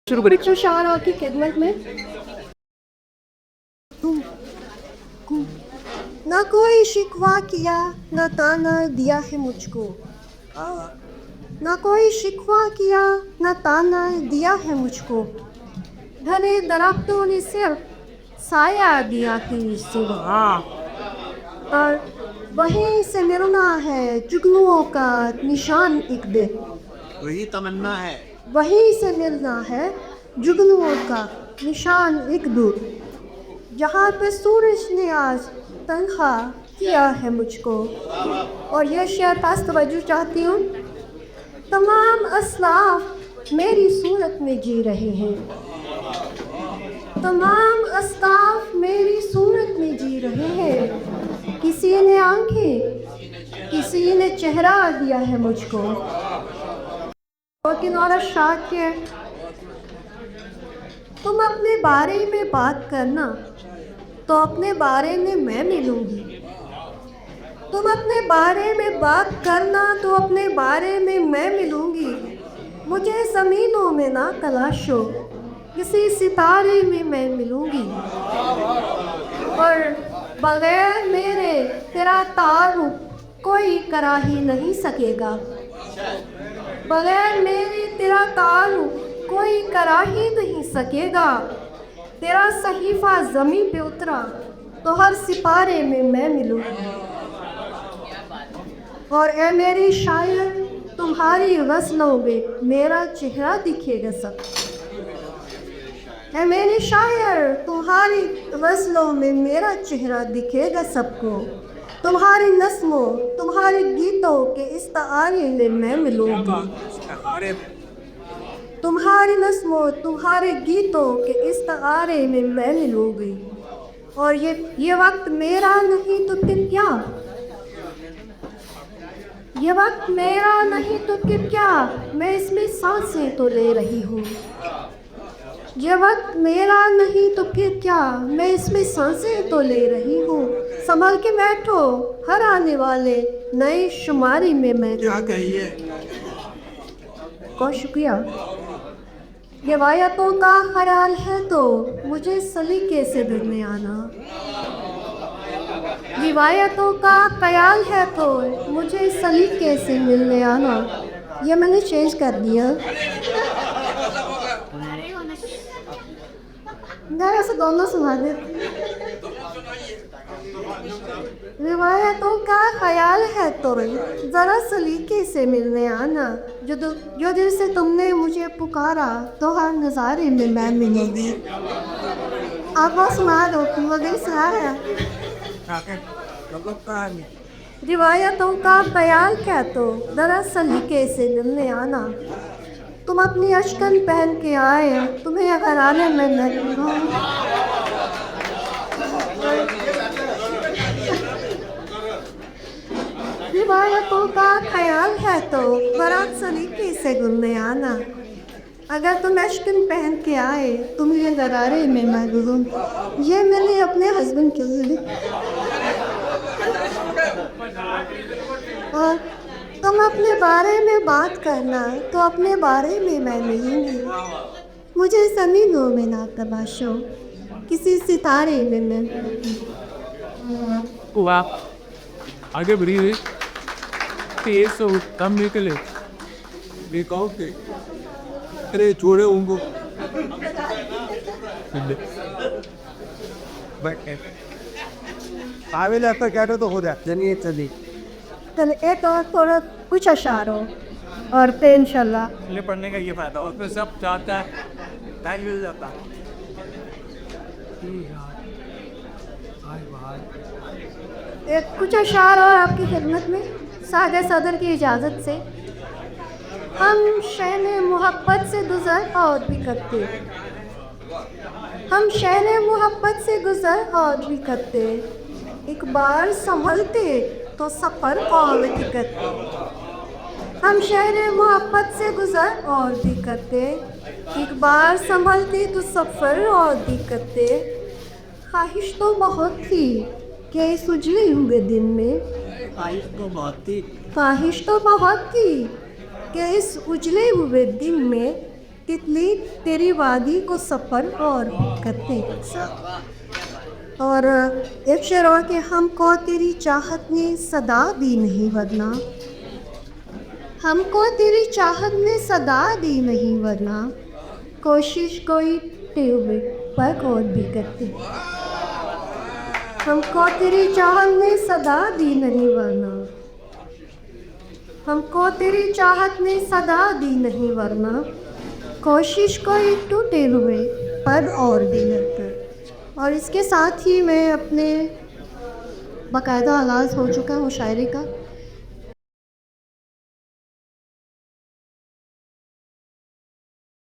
शुरू करिए। जो शार की खिदमत में ना कोई शिकवा किया ना ताना दिया है मुझको, ना कोई शिकवा किया ना ताना दिया है मुझको, घने दरख्तों ने सिर्फ साया दिया है सुबह, और वहीं से मिलना है जुगनुओं का निशान एक दिन, वही तमन्ना है, वहीं से मिलना है जुगनुओं का निशान एक दूर, जहाँ पे सूरज ने आज तन्हा किया है मुझको। और यह शेर खास तवज्जो चाहती हूँ। तमाम असलाफ मेरी सूरत में जी रहे हैं, तमाम असलाफ मेरी सूरत में जी रहे हैं, किसी ने आंखें किसी ने चेहरा दिया है मुझको। लेकिन और शाक के तुम अपने बारे में बात करना तो अपने बारे में मैं मिलूंगी, तुम अपने बारे में बात करना तो अपने बारे में मैं मिलूंगी, मुझे ज़मीनों में ना तलाशो किसी सितारे में मैं मिलूंगी, और बगैर मेरे तेरा तारुफ कोई करा ही नहीं सकेगा, बगैर मेरे तेरा तारुफ कोई करा ही नहीं सकेगा, तेरा सहीफ़ा ज़मीन पे उतरा तो हर सितारे में मैं मिलूँ। और ए मेरी शायर तुम्हारी गज़लों में मेरा चेहरा दिखेगा सब, ए मेरी शायर तुम्हारी गज़लों में मेरा चेहरा दिखेगा सबको, तुम्हारी नस्मों तुम्हारे गीतों के इस्तारे में मैं मिलूँगी, तुम्हारी नस्मों तुम्हारे गीतों के इस्तारे में मैं मिलूँगी। और ये वक्त मेरा नहीं तो फिर क्या, ये वक्त मेरा नहीं तो फिर क्या, मैं इसमें सांसें तो ले रही हूँ, ये वक्त मेरा नहीं तो फिर क्या, मैं इसमें सांसें तो ले रही हूँ, संभल के बैठो हर आने वाले नए शुमारी में मैं। क्या कहिए। बहुत शुक्रिया। रिवायतों का ख्याल है तो मुझे सलीके से मिलने आना, रिवायतों का ख्याल है तो मुझे सलीके से मिलने आना। ये मैंने चेंज कर दिया, मैं ऐसे दोनों सुना दे। रिवायतों का ख्याल है तो ज़रा सलीके से मिलने आना, जो दिल से तुमने मुझे पुकारा तो हर नज़ारे में मैं मिलूंगी। आप वो सुना दो, वो दिल सुना है। रिवायतों का ख्याल है तो ज़रा सलीके से मिलने आना, तुम अपनी अशकन पहन के आए तुम्हें अगर आने में नहीं। रिवायतों का ख्याल है तो बड़ा सलीके से घूमने आना, अगर तुम अशकन पहन के आए तुम्हें दरारे में मैं गुरूँ। ये मैंने अपने हस्बैंड के लिए। और तुम अपने बारे में बात करना तो अपने बारे में मैं मिलूँगी, मुझे ज़मीनों में ना तलाशो किसी सितारे में मैं। वाह, आगे बढ़िए। तेज तो कम निकले, बेकाऊ के अरे छोड़े उनको। काबिल ऐसा कहते तो हो जाए। चलिए चलिए चल एक और थोड़ा कुछ अशार हो और फिर इंशाल्लाह। ले पढ़ने का ये फायदा, उसमें सब चाहता है टाइम मिल जाता है। एक कुछ अशार और आपकी खिदमत में सादे सदर की इजाज़त से। हम शहने मोहब्बत से गुज़र और भी करते, हम शहने मोहब्बत से गुज़र और भी करते, एक बार संभलते तो सफ़र और भी करते, हम शहरे मोहब्बत से गुज़र और भी करते, एक बार संभलते तो सफ़र और भी करते। ख्वाहिश तो बहुत थी कि इस उजले हुए दिन में, ख्वाहिश तो बहुत थी, ख्वाहिश तो बहुत थी कि इस उजले हुए दिन में तितली तेरी वादी को सफ़र और करते। और एक शेर और कि हमको तेरी चाहत ने सदा दी नहीं वरना, हमको तेरी चाहत ने सदा दी नहीं वरना, कोशिश कोई टेबल पर और भी करते। हमको तेरी चाहत ने सदा दी नहीं वरना, हमको तेरी चाहत ने सदा दी नहीं वरना, कोशिश कोई टूटे हुए पर और भी करते। और इसके साथ ही मैं अपने बाकायदा आगाज़ हो चुका हूँ शायरी का।